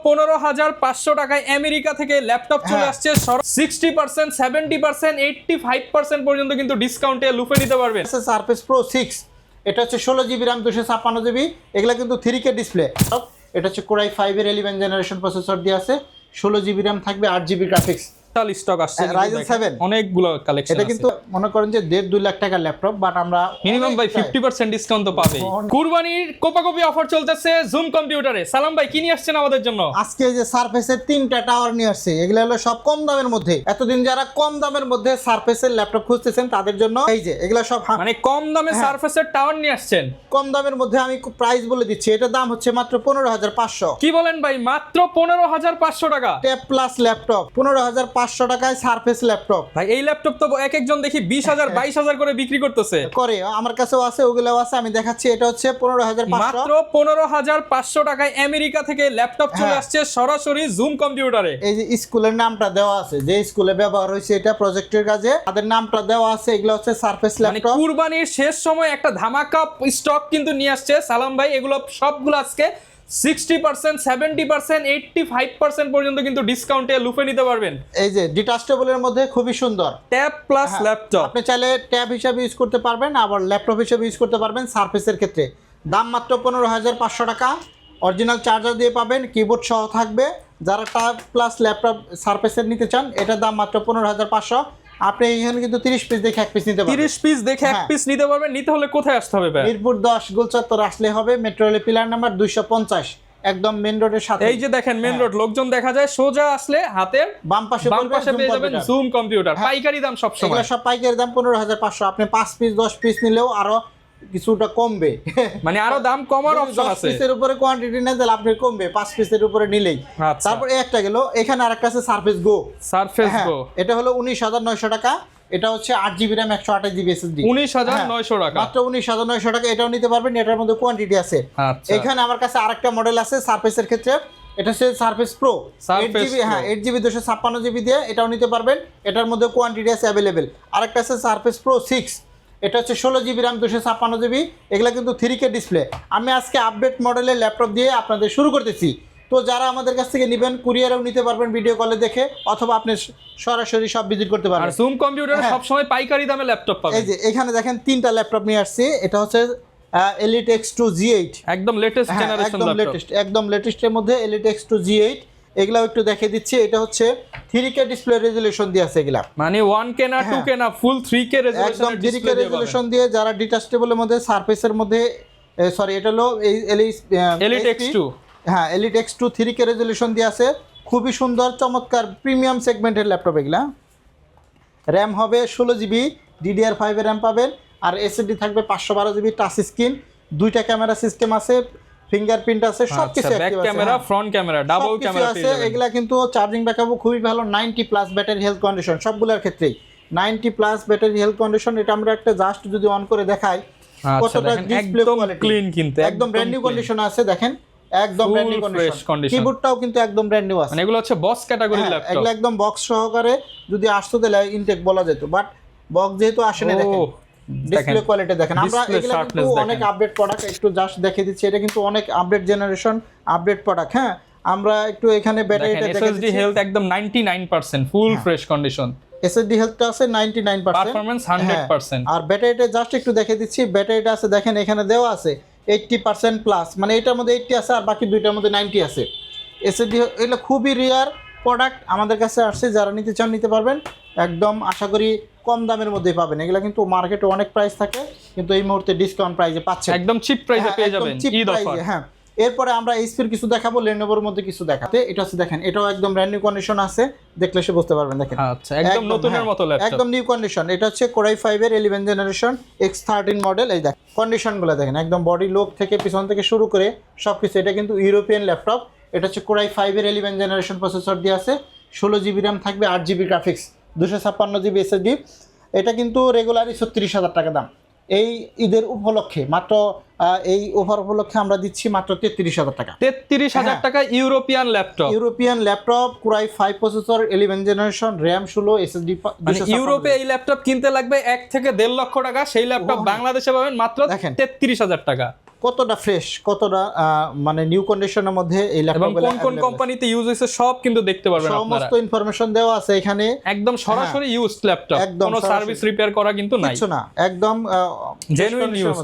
15,500 টাকায় আমেরিকা থেকে ল্যাপটপ চলে আসছে 60%, 70%, 85% পর্যন্ত কিন্তু ডিসকাউন্টে লুফে নিতে পারবেন। সারফেস প্রো 6, এটা হচ্ছে 16GB RAM 256GB, এগুলা কিন্তু 3K ডিসপ্লে। এটা হচ্ছে কোরাই 5 এর 11 জেনারেশন প্রসেসর দিয়ে আছে, 16GB RAM থাকবে, 8GB গ্রাফিক্স। স্টক আসছে Ryzen 7 অনেকগুলো কালেকশন আছে। এটা কিন্তু মনে করেন যে 1.5-2 লাখ টাকার ল্যাপটপ, বাট আমরা মিনিমাম ভাই 50% ডিসকাউন্ট তো পাবে। কুরবানির কোপাকপি অফার চলতেছে জুম কম্পিউটারে। সালাম ভাই, কি নিয়ে আসছেন আমাদের জন্য? আজকে যে সারফেসের 3টা টাওয়ার নিয়ে আসছে, এগুলো হলো সব কম দামের মধ্যে। এতদিন যারা কম দামের মধ্যে সারফেসের ল্যাপটপ খুঁজতেছেন তাদের জন্য এই যে এগুলো সব মানে কম দামে সারফেসের টাওয়ার নিয়ে আসছেন। কম দামের মধ্যে আমি প্রাইস বলে দিচ্ছি, এটার দাম হচ্ছে মাত্র 15,500। কি বলেন ভাই, মাত্র 15,500 টাকা? ট্যাব প্লাস ল্যাপটপ 15,500 টাকায় সারফেস ল্যাপটপ। ভাই এই ল্যাপটপ তো এক একজন দেখি 20,000 22,000 করে বিক্রি করতেছে। করে আমার কাছেও আছে, ওগুলোও আছে, আমি দেখাচ্ছি। এটা হচ্ছে 15,500, মাত্র 15,500 টাকায় আমেরিকা থেকে ল্যাপটপ চলে আসছে সরাসরি জুম কম্পিউটারে। এই যে স্কুলের নামটা দেওয়া আছে, যে স্কুলে ব্যবহার হয়েছে এটা প্রজেক্টের কাজে, তাদের নামটা দেওয়া আছে। এগুলো হচ্ছে সারফেস ল্যাপটপ। কুরবানির শেষ সময় একটা ধামাকা স্টক কিন্তু নিয়ে আসছে সালাম ভাই। এগুলো সবগুলো আজকে 60%, 70%, 85% পর্যন্ত কিন্তু ডিসকাউন্টে লুফে নিতে পারবেন। এই যে ডিটাচেবলের মধ্যে খুবই সুন্দর ট্যাব প্লাস ল্যাপটপ, আপনি চাইলে ট্যাব হিসাবে ইউজ করতে পারবেন, আবার ল্যাপটপ হিসাবে ইউজ করতে পারবেন। সারফেসের ক্ষেত্রে দাম মাত্র 15,500 টাকা। অরিজিনাল চার্জার দিয়ে পাবেন, কিবোর্ড সহ থাকবে। যারা ট্যাব প্লাস ল্যাপটপ সারফেসের নিতে চান, এটার দাম মাত্র 15,500। আপনি এখানে কিন্তু 30 পিস দেখে এক পিস নিতে পারবেন। 30 পিস দেখে এক পিস নিতে পারবেন। নিতে হলে কোথায় আসতে হবে ভাই? মিরপুর 10 গোলচত্বর আসলে হবে, মেট্রো রেল পিলার নাম্বার 250, একদম মেন রোডের সাথে। এই যে দেখেন মেন রোড, লোকজন দেখা যায়, সোজা আসলে হাতের বাম পাশে পেয়ে যাবেন জুম কম্পিউটার। পাইকারি দাম সব সময়। এগুলো সব পাইকারি দাম 15,500। আপনি 5 পিস 10 পিস নিলেও আরো কিছুটা কমবে, মানে আরো দাম কমার অপশন আছে। 10 পিসের উপরে কোয়ান্টিটি না দিলে আপনি কমবে 5 পিসের উপরে নিলেই। তারপর একটা গেল, এখানে আরেকটা আছে সারফেস গো। সারফেস গো এটা হলো 19,900 টাকা। এটা হচ্ছে 8GB RAM 128GB SSD, 19,900 টাকা, মাত্র 19,900 টাকা। এটাও নিতে পারবেন, এটার মধ্যে কোয়ান্টিটি আছে। এখানে আমার কাছে আরেকটা মডেল আছে সারফেসের ক্ষেত্রে, এটা হচ্ছে surface pro 8GB, 8GB 256GB দিয়ে, এটাও নিতে পারবেন। এটার মধ্যে কোয়ান্টিটি আছে অ্যাভেলেবেল। আরেকটা আছে সারফেস প্রো 6, এটা হচ্ছে 16GB RAM 256GB, এগুলা কিন্তু 3K ডিসপ্লে। আমি আজকে আপডেট মডেলের ল্যাপটপ দিয়ে আপনাদের শুরু করতেছি। তো যারা আমাদের কাছ থেকে নেবেন, কুরিয়ারেও নিতে পারবেন ভিডিও কলে দেখে, অথবা আপনি সরাসরি সব ভিজিট করতে পারবেন। আর জুম কম্পিউটারে সব সময় পাইকারি দামে ল্যাপটপ পাবেন। এই যে এখানে দেখেন 3টা ল্যাপটপ নিয়ে আসছি। এটা হচ্ছে Elite X2 G8, একদম লেটেস্ট জেনারেশন ল্যাপটপ, একদম লেটেস্টের মধ্যে Elite X2 G8। এগুলাও একটু দেখিয়ে দিচ্ছি। এটা হচ্ছে 3K ডিসপ্লে রেজোলিউশন দিয়ে আছে এগুলা, মানে 1K না 2K না, ফুল 3K একদম 3K রেজোলিউশন দিয়ে। যারা ডিটাচেবলের মধ্যে, সারফেসের মধ্যে, সরি এটা হলো Elite X2, হ্যাঁ Elite X2 3K রেজোলিউশন দিয়ে আছে। খুবই সুন্দর চমৎকার প্রিমিয়াম সেগমেন্টের ল্যাপটপ এগুলা। র্যাম হবে 16GB, DDR5 এর র্যাম পাবেন, আর SSD থাকবে 512GB। টাচ স্ক্রিন, 2টা ক্যামেরা সিস্টেম আছে, ফিঙ্গারপ্রিন্ট আছে, সবকিছু back camera, front camera, double camera আছে। এগুলা কিন্তু চার্জিং ব্যাকআপও খুবই ভালো, 90+ ব্যাটারি হেলথ কন্ডিশন সবগুলোর ক্ষেত্রেই 90+ ব্যাটারি হেলথ কন্ডিশন। এটা আমরা একটা জাস্ট যদি অন করে দেখাই কতটা ডিসপ্লে কোয়ালিটি, ক্লিন, কিন্তু একদম ব্র্যান্ড নিউ কন্ডিশন আছে। দেখেন একদম ব্র্যান্ড নিউ কন্ডিশন। কিবোর্ডটাও কিন্তু একদম ব্র্যান্ড নিউ আছে। মানে এগুলো হচ্ছে বক্স ক্যাটাগরি ল্যাপটপ। এগুলো একদম বক্স সহকারে যদি আসতো তাহলে ইনটেক বলা যেত, বাট বক্স যেহেতু আসে না। দেখেন ডিসপ্লে কোয়ালিটি দেখেন। আমরা এগুলো কিন্তু অনেক আপডেট প্রোডাক্ট, একটু জাস্ট দেখিয়ে দিচ্ছি। এটা কিন্তু অনেক আপডেট জেনারেশন আপডেট প্রোডাক্ট। হ্যাঁ, আমরা একটু এখানে ব্যাটারিটা দেখে দিচ্ছি। SSD হেলথ একদম 99%, ফুল ফ্রেশ কন্ডিশন। SSD হেলথটা আছে 99%, পারফরম্যান্স 100%। আর ব্যাটারিটা জাস্ট একটু দেখে দিচ্ছি। ব্যাটারিটা আছে দেখেন, এখানে দেওয়া আছে 80% প্লাস, মানে এটার মধ্যে 80 আছে আর বাকি দুইটার মধ্যে 90 আছে। SSD এগুলো খুবই রেয়ার প্রোডাক্ট, আমাদের কাছে আসছে। যারা নিতে চান নিতে পারবেন, একদম আশা করি কম দামের মধ্যেই পাবেন। এগুলো কিন্তু মার্কেটে অনেক প্রাইস থাকে, কিন্তু এই মুহূর্তে ডিসকাউন্ট প্রাইসে পাচ্ছেন, একদম চিপ প্রাইসে পেয়ে যাবেন, ঈদ অফার। হ্যাঁ, এরপরে আমরা এইচপির কিছু দেখাবো, লেনোভোর মধ্যে কিছু দেখাতে। এটা হচ্ছে দেখেন, এটাও একদম ব্র্যান্ড নিউ কন্ডিশন আছে, দেখলে সে বুঝতে পারবেন। দেখেন আচ্ছা, একদম নতুনের মতো ল্যাপটপ, একদম নিউ কন্ডিশন। এটা হচ্ছে কোরাই 5 এর 11 জেনারেশন X13 মডেল। এই দেখেন কন্ডিশনগুলো দেখেন, একদম বডি লুক থেকে পিছন থেকে শুরু করে সবকিছু। এটা কিন্তু ইউরোপিয়ান ল্যাপটপ। এটা হচ্ছে কোরাই 5 এর 11 জেনারেশন প্রসেসর দিয়ে আছে, 16GB RAM থাকবে, 8GB গ্রাফিক্স, 256GB SSD। এটা কিন্তু রেগুলারই 36,000 টাকা দাম। এই ঈদের উপলক্ষে মাত্র এই অফার উপলক্ষে আমরা দিচ্ছি মাত্র 33,000 টাকা। 33,000 টাকা European laptop core i 5 processor 11 generation, RAM 16, SSD। মানে ইউরোপে এই ল্যাপটপ কিনতে লাগবে 1 থেকে 1.5 লক্ষ টাকা, সেই ল্যাপটপ বাংলাদেশে পাবেন মাত্র 33,000 টাকা। কতটা ফ্রেশ, কতটা মানে নিউ কন্ডিশনের মধ্যে এই এবং ল্যাপটপগুলো কোন কোন কোম্পানিতে ইউজ হয়েছে সব কিন্তু দেখতে পারবেন আপনারা। সমস্ত ইনফরমেশন দেওয়া আছে এখানে, একদম সরাসরি ইউজড ল্যাপটপ, কোনো সার্ভিস রিপেয়ার করা কিন্তু নাই, কিছু না, একদম জেনুইন ইউজ।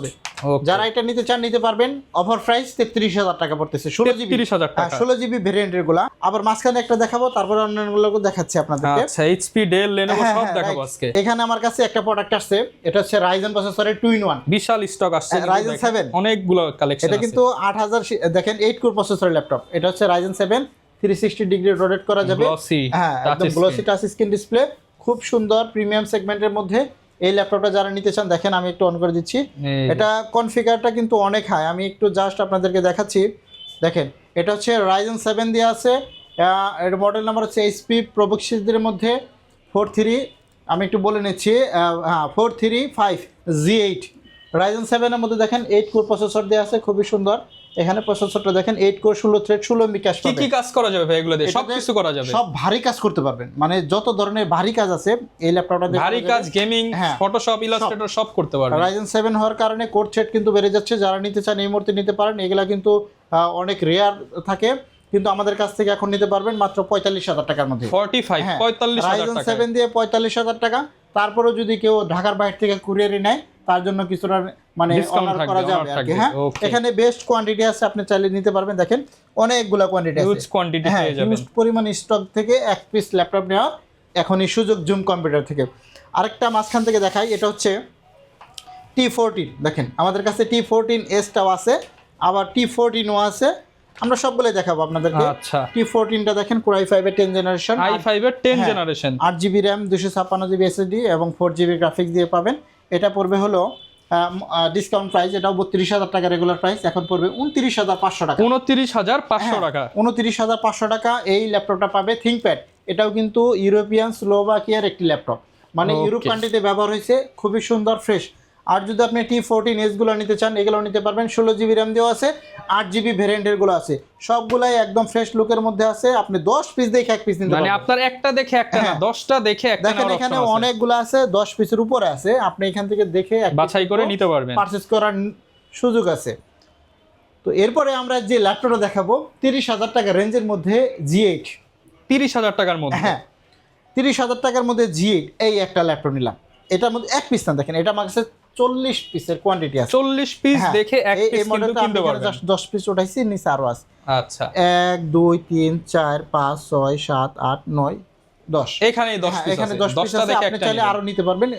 যারা এটা নিতে চান নিতে পারবেন। অফার প্রাইস 33000 টাকা পড়তেছে, 33000 টাকা, 16 জিবি ভেরিয়েন্টের গুলা। আবার মাঝখানে একটা দেখাবো, তারপরে অন্যান্যগুলোকে দেখাচ্ছি আপনাদেরকে। আচ্ছা, এইচপি, ডেল, লেনোভো সব দেখাবো আজকে। এখানে আমার কাছে একটা প্রোডাক্ট আসছে, এটা হচ্ছে রাইজেন প্রসেসরের 2-in-1 বিশাল স্টক আসছে, রাইজেন 7 অনেকগুলো কালেকশন আছে। এটা কিন্তু 8000 দেখেন 8 কোর প্রসেসরের ল্যাপটপ। এটা হচ্ছে রাইজেন 7 360 ডিগ্রি রোটেট করা যাবে, হ্যাঁ একদম গ্লসি টাচ স্ক্রিন ডিসপ্লে, খুব সুন্দর প্রিমিয়াম সেগমেন্টের মধ্যে এই ল্যাপটপটা যারা নিতে চান দেখেন আমি একটু অন করে দিচ্ছি। এটা কনফিগারটা কিন্তু অনেক হাই, আমি একটু জাস্ট আপনাদেরকে দেখাচ্ছি। দেখেন এটা হচ্ছে রাইজেন 7 দিয়ে আছে, এর মডেল নাম্বার হচ্ছে এইচপি প্রোবুক সিরিজের মধ্যে 43, আমি একটু বলে নিচ্ছি, হ্যাঁ 435G8 রাইজেন 7 এর মধ্যে দেখেন 8 কোর প্রসেসর দেওয়া আছে, খুবই সুন্দর। এখানে প্রসেসরটা দেখেন 8 কোর 16 থ্রেড 16 MB ক্যাশ পাবেন। কি কাজ করা যাবে ভাই এগুলো দিয়ে? সব কিছু করা যাবে, সব ভারী কাজ করতে পারবেন, মানে যত ধরনের ভারী কাজ আছে এই ল্যাপটপটা দিয়ে ভারী কাজ, গেমিং, ফটোশপ, ইলাস্ট্রেটর সব করতে পারবেন। রাইজেন 7 হওয়ার কারণে কোর থ্রেড কিন্তু বেড়ে যাচ্ছে, যারা নিতে চান এই মুহূর্তে নিতে পারেন। এগুলা কিন্তু অনেক রেয়ার থাকে, কিন্তু আমাদের কাছ থেকে এখন নিতে পারবেন মাত্র 45000 টাকার মধ্যে। 45,000 রাইজেন 7 দিয়ে 45000 টাকা। তারপরেও যদি কেউ ঢাকার বাইরে থেকে কুরিয়ারে নেয় তার জন্য কিছুটা মানে অনার করা যাবে আর কি। হ্যাঁ, এখানে বেস্ট কোয়ান্টিটি আছে, আপনি চাইলে নিতে পারবেন। দেখেন অনেকগুলা কোয়ান্টিটি আছে, হিউজ কোয়ান্টিটি পেয়ে যাবেন। হিউজ পরিমাণ স্টক থেকে এক পিস ল্যাপটপ নেওয়া এখনই সুযোগ জুম কম্পিউটার থেকে। আরেকটা মাঝখান থেকে দেখাই, এটা হচ্ছে T14। দেখেন আমাদের কাছে T14S-টাও আছে, আবার T14ও আছে, আমরা সবগুলোই দেখাবো আপনাদেরকে। আচ্ছা, T14টা দেখেন Core i5 এর 10 জেনারেশন, i5 এর 10 generation, 8GB RAM 256GB SSD এবং 4GB গ্রাফিক্স দিয়ে পাবেন। এটা পড়বে হলো ডিসকাউন্ট প্রাইস, এটাও 32000 টাকা রেগুলার প্রাইস, এখন পড়বে 29500 টাকা। 29500 টাকা, 29500 টাকা এই ল্যাপটপটা পাবে। থিংকপ্যাড, এটাও কিন্তু ইউরোপিয়ান স্লোভাকিয়ার একটি ল্যাপটপ, মানে ইউরোপ কান্ট্রিতে ব্যবহার হয়েছে, খুবই সুন্দর ফ্রেশ। আর যদি আপনি T14S গুলো নিতে চান এগুলো নিতে পারবেন, 16GB RAM দেওয়া আছে, 8GB ভেরিয়েন্টের গুলো আছে, সবগুলাই একদম ফ্রেশ লুকের মধ্যে আছে। আপনি 10 পিস দেখে এক পিস নিতে পারবেন, মানে আপনার একটা দেখে একটা না, 10টা দেখে একটা। দেখেন এখানে অনেকগুলো আছে, 10 পিসের উপরে আছে, আপনি এখান থেকে দেখে বাছাই করে নিতে পারবেন, পারচেজ করার সুযোগ আছে। তো এরপরে আমরা যে ল্যাপটপটা দেখাবো 30000 টাকা রেঞ্জের মধ্যে G8, 30000 টাকার মধ্যে, হ্যাঁ 30000 টাকার মধ্যে G8 এই একটা ল্যাপটপ নিলাম। এটার মধ্যে এক পিস না, দেখেন এটা আমার কাছে 40 পিসের কোয়ান্টিটি আছে, 40 পিস দেখে এক পিস কিন্তু কিনতে পারবেন। জাস্ট 10 পিস উঠাইছি, নিচে আরো আছে। আচ্ছা, 1 2 3 4 5 6 7 8 9 10, এখানে 10 পিস আছে, এখানে 10 পিস 10টা আছে, দেখে আপনি একটা চাইলে আরো নিতে পারবেন।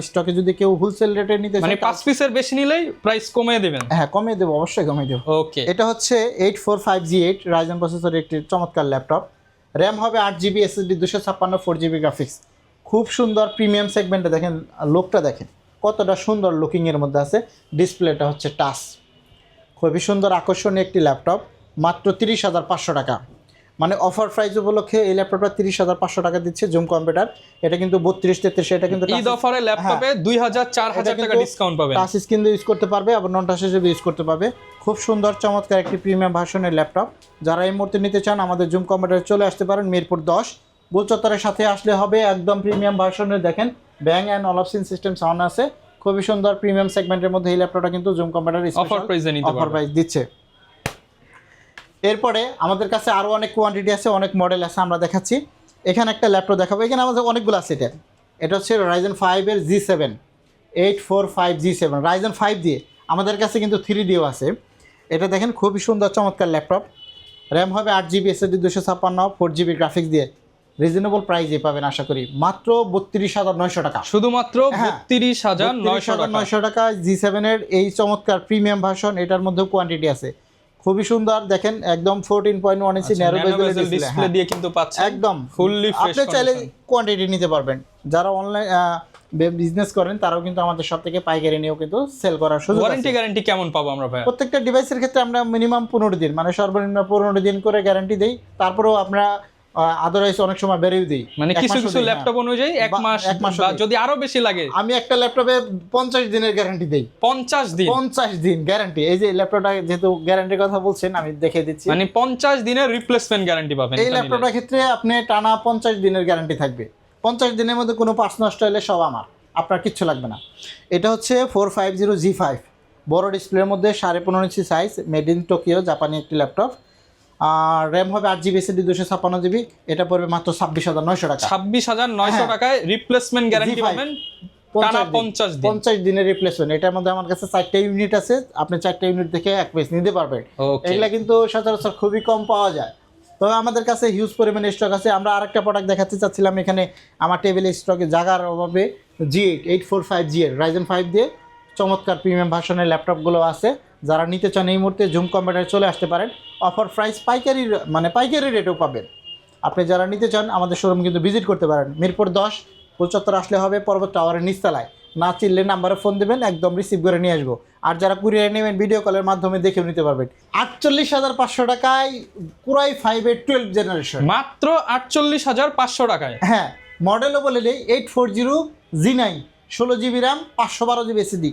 স্টকে যদি কেউ হোলসেল রেটে নিতে চায় মানে 5 পিসের বেশি নিলেই প্রাইস কমিয়ে দিবেন। হ্যাঁ কমিয়ে দেব, অবশ্যই কমিয়ে দেব। ওকে, এটা হচ্ছে 845G8 রাইজেন প্রসেসরের একটি চমৎকার ল্যাপটপ। র্যাম হবে 8GB, SSD 256, 4GB গ্রাফিক্স, খুব সুন্দর প্রিমিয়াম সেগমেন্টে। দেখেন লোকটা দেখেন কতটা সুন্দর লুকিং এর মধ্যে আছে। ডিসপ্লেটা হচ্ছে টাচ, খুবই সুন্দর আকর্ষণীয় একটি ল্যাপটপ, মাত্র 30500 টাকা। মানে অফার প্রাইস উপলক্ষে এই ল্যাপটপটা 30500 টাকা দিচ্ছে জুম কম্পিউটার। এটা কিন্তু 32-33, এটা কিন্তু ঈদ অফারে ল্যাপটপে 2000-4000 টাকা ডিসকাউন্ট পাবেন। টাচ স্ক্রিন দিয়ে ইউজ করতে পারবে, আবার নন টাচ হিসেবে ইউজ করতে পারবে। খুব সুন্দর চমৎকার একটি প্রিমিয়াম ভার্সনের ল্যাপটপ। যারা এই মুহূর্তে নিতে চান আমাদের জুম কম্পিউটারে চলে আসতে পারেন, মিরপুর 10 গোল চত্বরের সাথে আসলে হবে। একদম প্রিমিয়াম ভার্সনের দেখেন ব্যাং অ্যান্ড অলপসিন সিস্টেম সাউন্ড আছে, খুবই সুন্দর প্রিমিয়াম সেগমেন্টের মধ্যে এই ল্যাপটপটা কিন্তু জুম কম্পিউটার অফার প্রাইসে নিতে পারবেন, অফার প্রাইস দিচ্ছে। এরপরে আমাদের কাছে আরো অনেক কোয়ান্টিটি আছে, অনেক মডেল আছে, আমরা দেখাচ্ছি। এখানে একটা ল্যাপটপ দেখাবো, এখানে আমাদের অনেকগুলো আছে। এটা হচ্ছে রাইজেন 5 এর G7 845G7 রাইজেন 5 দিয়ে, আমাদের কাছে কিন্তু 3 দিয়েও আছে। এটা দেখেন খুবই সুন্দর চমৎকার ল্যাপটপ। র্যাম হবে 8GB, SSD 256, 4GB গ্রাফিক্স দিয়ে রিজনেবল প্রাইসে পাবেন আশা করি, মাত্র 32900 টাকা, শুধুমাত্র 32900 টাকা। G7 এর এই চমৎকার প্রিমিয়াম ভার্সন, এটার মধ্যে কোয়ান্টিটি আছে, খুবই সুন্দর। দেখেন একদম 14.1 ইঞ্চি ন্যারো বেজেল ডিসপ্লে দিয়ে কিন্তু পাচ্ছেন, একদম ফুললি ফ্রেশ। আপনি চাইলে কোয়ান্টিটি নিতে পারবেন। যারা অনলাইন বিজনেস করেন তারাও কিন্তু আমাদের সব থেকে পাইকারি নিয়েও কিন্তু সেল করার সুযোগ আছে। ওয়ারেন্টি গ্যারান্টি কেমন পাবো আমরা ভাই? প্রত্যেকটা ডিভাইসের ক্ষেত্রে আমরা মিনিমাম 15 দিন, মানে সর্বনিম্ন 15 দিন করে গ্যারান্টি দেই। তারপরেও আমরা আদারওয়াইজ অনেক সময় বেরিয়ে দিই, মানে কিছু কিছু ল্যাপটপ অনুযায়ী এক মাস বা যদি আরো বেশি লাগে। আমি একটা ল্যাপটপে 50 দিনের গ্যারান্টি দেই। 50 দিন গ্যারান্টি। এই যে ল্যাপটপটা যেহেতু গ্যারান্টির কথা বলছেন আমি দেখিয়ে দিচ্ছি, মানে 50 দিনের রিপ্লেসমেন্ট গ্যারান্টি পাবেন এই ল্যাপটপটার ক্ষেত্রে। আপনি টানা 50 দিনের গ্যারান্টি থাকবে। 50 দিনের মধ্যে কোনো পার্টস নষ্ট হলে সব আমার, আপনার কিচ্ছু লাগবে না। এটা হচ্ছে 450G5 বড় ডিসপ্লের মধ্যে 15.5 ইঞ্চি সাইজ, মেড ইন টোকিও, জাপানি একটি ল্যাপটপ। আর র্যাম হবে 8 জিবি SSD 256 জিবি। এটা পড়বে মাত্র 26,900 টাকা। 26,900 টাকায় রিপ্লেসমেন্ট গ্যারান্টি পাবেন টানা 50 দিনের রিপ্লেসমেন্ট। এটার মধ্যে আমার কাছে 4টা ইউনিট আছে, আপনি 4টা ইউনিট দেখে এক পিস নিতে পারবেন। এগুলা কিন্তু সচরাচর খুবই কম পাওয়া যায়, তবে আমাদের কাছে হিউজ পরিমাণে স্টক আছে। আমরা আরেকটা প্রোডাক্ট দেখাতে চাচ্ছিলাম, এখানে আমার টেবিলে স্টকে জায়গার অভাবে G8 845G এর Ryzen 5 দিয়ে চমৎকার প্রিমিয়াম ভার্সনের ল্যাপটপগুলো আছে। যারা নিতে চান এই মুহূর্তে জুম কম্পিউটারে চলে আসতে পারেন। অফার প্রাইস পাইকারি রেটেও পাবেন। আপনি যারা নিতে চান আমাদের শোরুম কিন্তু ভিজিট করতে পারেন। মিরপুর 10 75 আসলে হবে, পর্বত টাওয়ারের নিচতলায়। না চিনলে নাম্বারে ফোন দেবেন, একদম রিসিভ করে নিয়ে আসবো। আর যারা কুরিয়ারে নেবেন ভিডিও কলের মাধ্যমে দেখেও নিতে পারবেন। 48,500 টাকায় Core i5 এর 12 জেনারেশন, মাত্র 48,500 টাকায়। হ্যাঁ, মডেলও বলে নেই 840G9, 16 GB RAM, 512 GB SSD।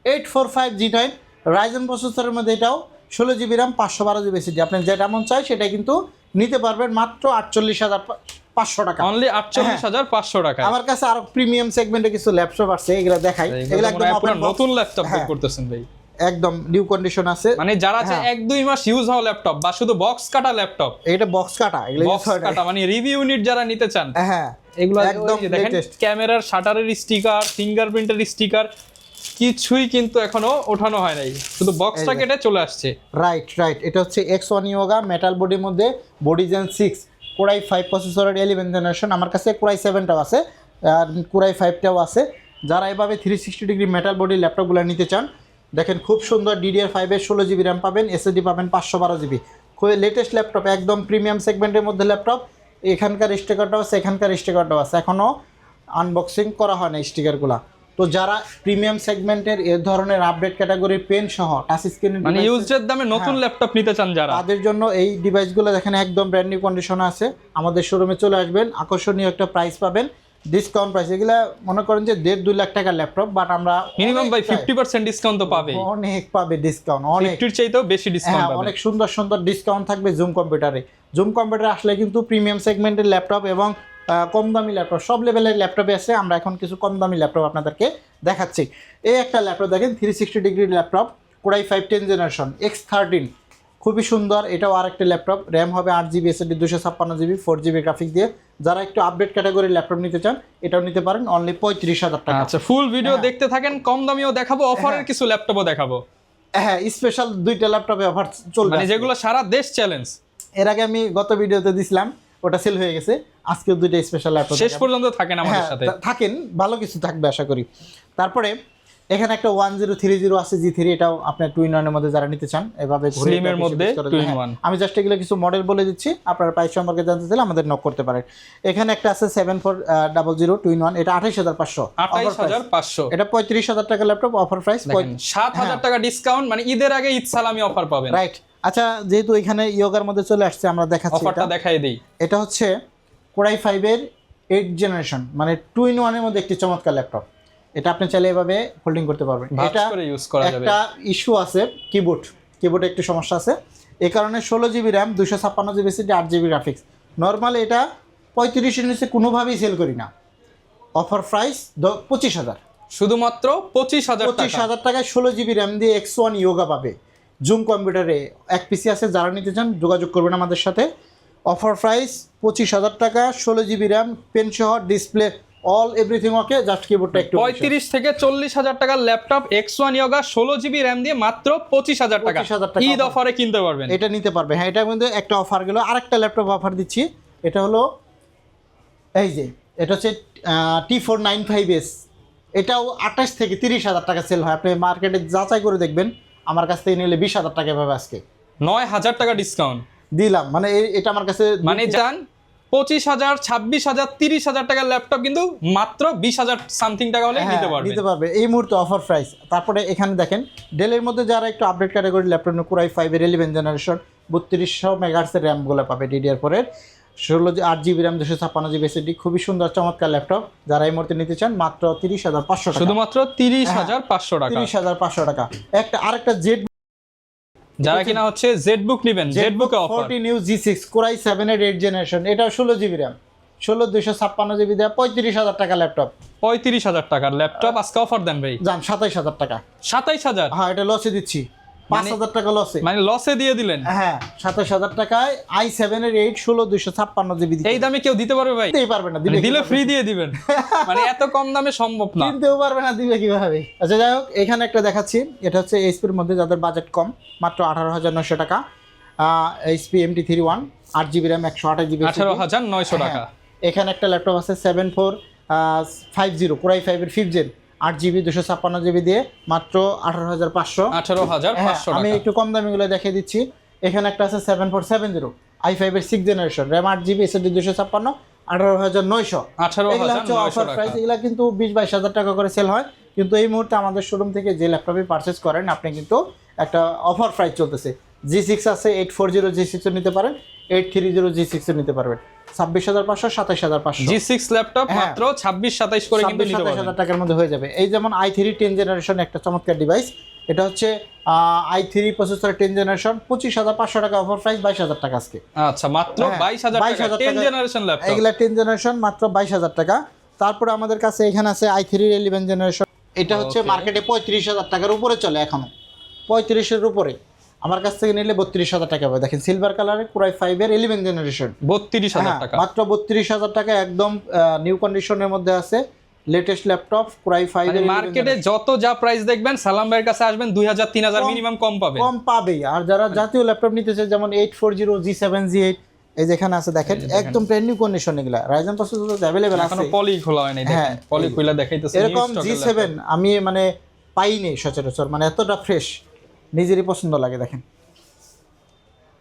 845G9 Ryzen প্রসেসরের মধ্যে, এটাও 16 জিবি র্যাম, 512 জিবি SSD। আপনি যেটা মন চাই সেটা কিন্তু নিতে পারবেন মাত্র 48,500 টাকা। অনলি 48,500 টাকা। আমার কাছে আরো প্রিমিয়াম সেগমেন্টে কিছু ল্যাপটপ আছে, এগুলো দেখাই। এগুলো একদম নতুন ল্যাপটপ বের করতেছেন ভাই, একদম নিউ কন্ডিশন আছে। মানে যারা আছে 1-2 মাস ইউজ হওয়া ল্যাপটপ বা শুধু বক্স কাটা ল্যাপটপ, এটা বক্স কাটা, এগুলো বক্স কাটা মানে রিভিউ ইউনিট যারা নিতে চান, হ্যাঁ এগুলো একদম দেখেন ক্যামেরার শাটারের স্টিকার, ফিঙ্গারপ্রিন্টের স্টিকার কিছুই কিন্তু এখনো ওঠানো হয় নাই, শুধু বক্সটা কেটে চলে আসছে। রাইট, এটা হচ্ছে X1 Yoga মেটাল বডির মধ্যে, বডি জেন 6, Core i5 প্রসেসরের 11 জেনারেশন। আমার কাছে Core i7টাও আছে আর Core i5টাও আছে। যারা এভাবে 360 ডিগ্রি মেটাল বডি ল্যাপটপগুলো নিতে চান, দেখেন খুব সুন্দর DDR5 এর 16 জিবি র্যাম পাবেন, SSD পাবেন 512 জিবি। খুবই লেটেস্ট ল্যাপটপ, একদম প্রিমিয়াম সেগমেন্টের মধ্যে ল্যাপটপ। এখানকার স্টিকারটাও আছে, এখানকার স্টিকারটাও আছে, এখনও আনবক্সিং করা হয় না স্টিকারগুলো। তো যারা প্রিমিয়াম সেগমেন্টের এর ধরনের আপডেট ক্যাটাগরির পেন সহ টাচ স্ক্রিন মানে ইউজড দামে নতুন ল্যাপটপ নিতে চান যারা, তাদের জন্য এই ডিভাইসগুলো দেখেন একদম ব্র্যান্ড নিউ কন্ডিশনে আছে। আমাদের শোরুমে চলে আসবেন, আকর্ষণীয় একটা প্রাইস পাবেন, ডিসকাউন্ট প্রাইস। এগুলা মনে করেন যে 1.5-2 লাখ টাকার ল্যাপটপ, বাট আমরা মিনিমাম বাই 50% ডিসকাউন্ট তো পাবে, অনেক পাবে ডিসকাউন্ট, অনেক 50 চাইতেও বেশি ডিসকাউন্ট পাবে। অনেক সুন্দর সুন্দর ডিসকাউন্ট থাকবে জুম কম্পিউটারে। জুম কম্পিউটারে আসলে কিন্তু প্রিমিয়াম সেগমেন্টের ল্যাপটপ এবং কম দামি ল্যাপটপ সব লেভেলের ল্যাপটপে আছে। আমরা এখন কিছু কম দামি ল্যাপটপ আপনাদেরকে দেখাচ্ছি। এই একটা ল্যাপটপ দেখেন 360 degree laptop, Core i5 10 generation X13, খুবই সুন্দর। এটাও আরেকটা ল্যাপটপ, র্যাম হবে 8 GB SSD 256 GB, 4 GB graphics দিয়ে। যারা একটু আপডেট ক্যাটাগরির ল্যাপটপ নিতে চান এটাও নিতে পারেন, অনলি 35,000 টাকা। আচ্ছা, ফুল ভিডিও দেখতে থাকেন, কম দামিও দেখাবো, অফারের কিছু ল্যাপটপও দেখাবো। হ্যাঁ, স্পেশাল 2টা ল্যাপটপে অফার চলবে, মানে যেগুলো সারা দেশ চ্যালেঞ্জ। এর আগে আমি গত ভিডিওতে দিছিলাম, ওটা সেল হয়ে গেছে। আজকেও 2টা স্পেশাল ল্যাপটপ শেষ পর্যন্ত থাকেন আমাদের সাথে, থাকেন, ভালো কিছু থাকবে আশা করি। তারপরে এখানে একটা 1030 আছে G3, এটাও আপনার 2-in-1 এর মধ্যে যারা নিতে চান এভাবে স্লিমের মধ্যে 2-in-1। আমি জাস্ট এগুলো কিছু মডেল বলে দিচ্ছি, আপনারা প্রাইস সম্পর্কে জানতে চাইলে আমাদের নক করতে পারেন। এখানে একটা আছে 7400 2-in-1, এটা 28,500, এটা 35,000 টাকা ল্যাপটপ, অফার প্রাইস 7,000 টাকা ডিসকাউন্ট, মানে ঈদের আগে ঈদ সালামি অফার পাবেন। রাইট। আচ্ছা, যেহেতু এখানে ইয়োগার মধ্যে চলে আসছে, আমরা দেখাচ্ছি, অফারটা দেখাই দেই। এটা হচ্ছে Core i5 এর 8 জেনারেশন, মানে 2-in-1 এর মধ্যে একটি চমৎকার ল্যাপটপ। এটা আপনি চাইলে এভাবে হোল্ডিং করতে পারবেন। এটা একটা ইস্যু আছে, কিবোর্ডে একটু সমস্যা আছে, এই কারণে 16 GB RAM, 256 GB SSD, 8 GB graphics. Normally এটা 35-এর নিচে কোনোভাবেই সেল করি না। অফার প্রাইস 25,000, শুধুমাত্র 25,000 টাকায় 16 জিবি র্যাম দিয়ে X1 Yoga পাবে। জুম কম্পিউটারে এক পিসি আছে, যারা নিতে চান যোগাযোগ করবেন আমাদের সাথে। অফার প্রাইস 25,000 টাকা, 16 জিবি র্যাম, পেন সহ, display all everything okay, just কিবোর্ডটা একটু 35 থেকে 40,000 টাকার laptop X1 Yoga 16 GB RAM দিয়ে মাত্র 25,000 টাকা ঈদ অফারে কিনতে পারবেন। এটা নিতে পারবে। হ্যাঁ, এটার মধ্যে একটা অফার গেল, আরেকটা ল্যাপটপ অফার দিচ্ছি। এটা হলো এই যে, এটা হচ্ছে T495S, এটাও 28 থেকে 30,000 টাকা সেল হয়। আপনি মার্কেটে যাচাই করে দেখবেন, আমার কাছ থেকে নিলে 20,000 টাকা পাবে। আজকে 9,000 টাকা ডিসকাউন্ট দিলাম, মানে এটা আমার কাছে মানে জান 25,000, 26,000, 30,000 টাকার ল্যাপটপ কিন্তু মাত্র 20,000 সামথিং টাকা হলে নিতে পারবে এই মুহূর্তে অফার প্রাইস। তারপরে এখানে দেখেন ডেলের মধ্যে যারা একটু update category laptop, Core i5 এর 11 জেনারেশন 3200 মেগাহার্টজের র্যামগুলো পাবে, DDR4 এর 8 জিবি র্যাম, 256 জিবি SSD, খুবই সুন্দর চমৎকার ল্যাপটপ। যারা এই মুহূর্তে নিতে চান মাত্র 30,500 টাকা, শুধুমাত্র 30,500 টাকা, 30,500 টাকা। আরেকটা জেড, যারা কিনা হচ্ছে জেডবুক নেবেন, জেডবুকে offer 40 new G6 Core i7 এর 8 জেনারেশন, এটা 16 জিবি র্যাম, 256 জিবি দেয়া 35,000 টাকা ল্যাপটপ। 35,000 টাকার ল্যাপটপ আজকে অফার দেন ভাই। জান 27,000 টাকা। 27,000? হ্যাঁ, এটা লসে দিচ্ছি, 5,000 টাকা লসে। মানে লসে দিয়ে দিলেন? হ্যাঁ, 27,000 টাকায় i7 এর 8 16 256 জিবি। এই দামে কেউ দিতে পারবে ভাই? দিতেই পারবে না, দিলে ফ্রি দিয়ে দিবেন। মানে এত কম দামে সম্ভব না। কিনতেও পারবে না, দিবে কিভাবে? আচ্ছা যাই হোক, এখানে একটা দেখাচ্ছি, এটা হচ্ছে এইচপির মধ্যে যাদের বাজেট কম, মাত্র 18,900 টাকা। HP MT31 8GB RAM 128 GB। 18,900 টাকা। এখানে একটা ল্যাপটপ আছে 7450 Core i5 এর 5th Gen 8GB 256GB দিয়ে মাত্র 18,500। 18,500 আমি টাকা। একটু কম দামিগুলো দেখিয়ে দিচ্ছি। এখানে একটা আছে 7470 i5 এর 6th generation, RAM 8GB SSD 256, 18,900। এগুলা হচ্ছে অফার প্রাইস, এগুলা কিন্তু 20-22 হাজার টাকা করে সেল হয়, কিন্তু এই মুহূর্তে আমাদের শোরুম থেকে যে ল্যাপটপই পারচেজ করেন আপনি কিন্তু একটা অফার প্রাইস চলতেছে। G6 আছে, 840 G6 নিতে পারেন, 830 G6 নিতে পারবেন, 26,500 27,500। G6 ল্যাপটপ মাত্র 26-27 করে কিন্তু নিতে পারবেন, 27,000 টাকার মধ্যে হয়ে যাবে। এই যেমন i3 10 জেনারেশন একটা চমৎকার ডিভাইস, এটা হচ্ছে i3 প্রসেসর 10 জেনারেশন, 25,500 টাকা অফার প্রাইস, 22,000 টাকা আজকে। আচ্ছা, মাত্র 22,000 টাকা 10 জেনারেশন ল্যাপটপ। এগুলা 10 জেনারেশন মাত্র 22,000 টাকা। তারপরে আমাদের কাছে এখানে আছে i3 11 জেনারেশন, এটা হচ্ছে মার্কেটে 35,000 টাকার উপরে চলে, এখনো 35 এর উপরে। আমার কাছ থেকে নিলে 32,000 টাকা পাবে। দেখেন সিলভার কালারের Core i5 এর 11 জেনারেশন, 32,000 টাকা, মাত্র 32,000 টাকা, একদম নিউ কন্ডিশনের মধ্যে আছে, লেটেস্ট ল্যাপটপ Core i5 এর। মার্কেটে যত যা প্রাইস দেখবেন সালাম ভাইয়ের কাছে আসবেন 2,000-3,000 মিনিমাম কম পাবেন, কম পাবেই। আর যারা জাতীয় ল্যাপটপ নিতে চায়, যেমন 840 G7 G8 এই যেখানে আছে, দেখেন একদম ব্র্যান্ড নিউ কন্ডিশন, এগুলা রাইজেন প্রসেসর अवेलेबल আছে, এখনো পলি খোলা হয় নাই। দেখেন পলি খুলে দেখাইতেছে। এরকম G7 আমি মানে পাইনি সচরাচর, মানে এতটা ফ্রেশ, নিজেরই পছন্দ লাগে। দেখেন,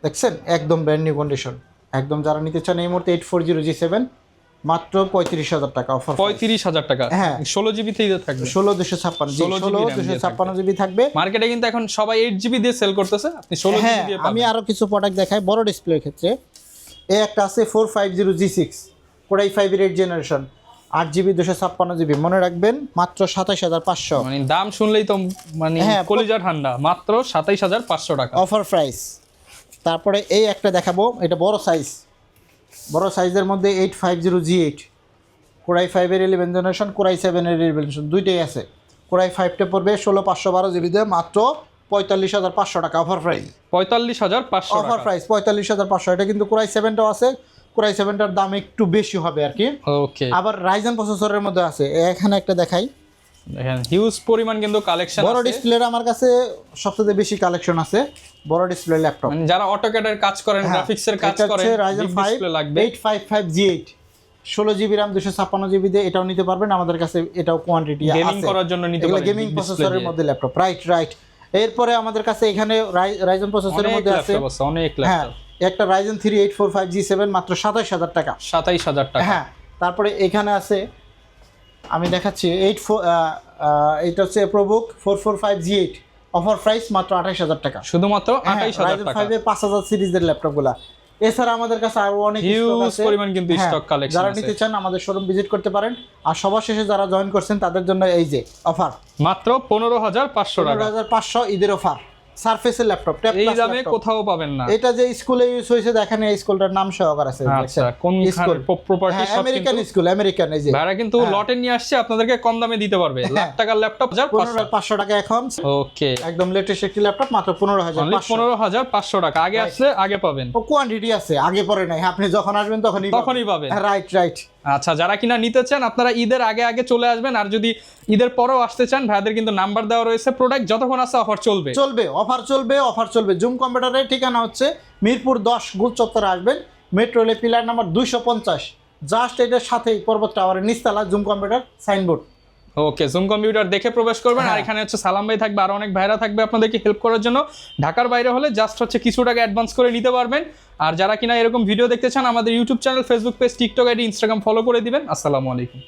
দেখছেন একদম ব্র্যান্ড নিউ কন্ডিশন, একদম। যারা নিতে চান এই মুহূর্তে 840 G7 মাত্র 35,000 টাকা অফার। 35,000 টাকা, হ্যাঁ 16 জিবি থেকে থাকবে, 16 জিবি থাকবে। মার্কেটে কিন্তু এখন সবাই 8 জিবি দিয়ে সেল করতেছে, আপনি 16 জিবি দিয়ে পাবেন। আমি আরো কিছু প্রোডাক্ট দেখাই বড় ডিসপ্লের ক্ষেত্রে। এই একটা আছে 450 G6 Core i5 এর 8 জেনারেশন, 8GB 256GB, মনে রাখবেন মাত্র 27,500। মানে দাম শুনলেই তো মানে কলিজা ঠান্ডা, মাত্র 27,500 টাকা অফার প্রাইস। তারপরে এই একটা দেখাবো, এটা বড় সাইজ, বড় সাইজের মধ্যে 850 G8 Core i5 এর 11 জেনারেশন, Core i7 এর 11 জেনারেশন, দুইটাই আছে। Core i5টা পড়বে 16,512 দিয়ে মাত্র 45,500 টাকা অফার প্রাইস। 45,500 offer price 45,500। এটা কিন্তু Core i7টাও আছে, Core i7টার দাম একটু বেশি হবে আর কি। ওকে, আবার রাইজেন প্রসেসরের মধ্যে আছে। এখানে একটা দেখাই, দেখেন হিউজ পরিমাণ কিন্তু কালেকশন আছে। বড় ডিসপ্লের আমার কাছে সবচেয়ে বেশি কালেকশন আছে, বড় ডিসপ্লে ল্যাপটপ। মানে যারা অটোক্যাডের কাজ করেন, গ্রাফিক্সের কাজ করেন, Ryzen 5 ডিসপ্লে লাগবে, 855 G8 16GB RAM 256GB দিয়ে এটাও নিতে পারবেন আমাদের কাছে, এটাও কোয়ান্টিটি আছে। গেমিং করার জন্য নিতে পারেন, গেমিং প্রসেসরের মধ্যে ল্যাপটপ, রাইট। এরপরে আমাদের কাছে এখানে রাইজেন প্রসেসরের মধ্যে আছে অনেক হ্যাঁ, ল্যাপটপ। একটা Ryzen 3 845 G7 মাত্র 27,000 টাকা। 27,000 টাকা, হ্যাঁ। তারপরে এখানে আছে, আমি দেখাচ্ছি, এটা হচ্ছে ProBook 445 G8 অফার প্রাইস মাত্র 28,000 টাকা, শুধুমাত্র 28,000 টাকা। Ryzen 5 এর 5000 সিরিজের ল্যাপটপগুলা। এছাড়া আমাদের কাছে আরো অনেক স্টক আছে, পরিমাণ কিন্তু স্টক কালেকশন যারা আছে। নিতে চান আমাদের শোরুম ভিজিট করতে পারেন। আর সবার শেষে যারা জয়েন করছেন তাদের জন্য এই যে অফার, মাত্র 15,500 টাকা, 15,500 ঈদের অফার, সারফেসের ল্যাপটপ, এই দামে কোথাও পাবেন না। এটা যে স্কুলে ইউজ হয়েছে দেখেন, এই স্কুলটার নাম সহকার আছে। আচ্ছা, কোন স্কুল প্রপার্টি সব আমেরিকান স্কুল, আমেরিকান। এই যে ভাড়া কিন্তু লটে নিয়ে আসছে, আপনাদেরকে কম দামে দিতে পারবে। লাখ টাকার ল্যাপটপ 15,500 টাকা এখন। ওকে, একদম লেটেস্ট একটি ল্যাপটপ মাত্র 15,500। 15,500 টাকা। আগে আসলে আগে পাবেন, ও কোয়ান্টিটি আছে, আগে পরে নাই, আপনি যখন আসবেন তখনই পাবেন। রাইট। আচ্ছা, যারা কিনা নিতে চান আপনারা ঈদের আগে আগে চলে আসবেন, আর যদি ঈদের পরেও আসতে চান ভাইদের কিন্তু নাম্বার দেওয়া রয়েছে। প্রোডাক্ট যতক্ষণ আছে অফার চলবে, অফার চলবে। জুম কম্পিউটারের ঠিকানা হচ্ছে মিরপুর 10 গোল চত্বরে আসবেন, metro rail pillar number 250, just এটার সাথেই পর্বত টাওয়ারের নিচতলা জুম কম্পিউটার সাইনবোর্ড। ওকে, জুম কম্পিউটার দেখে প্রবেশ করবেন। আর এখানে হচ্ছে সালাম ভাই থাকবে, আর অনেক ভাইরা থাকবে আপনাদেরকে হেল্প করার জন্য। ঢাকার বাইরে হলে জাস্ট হচ্ছে কিছু টাকা অ্যাডভান্স করে নিতে পারবেন। আর যারা কিনা এরকম ভিডিও দেখতে চান আমাদের YouTube channel, Facebook page, TikTok ID, Instagram follow করে দিবেন। আসসালামু আলাইকুম।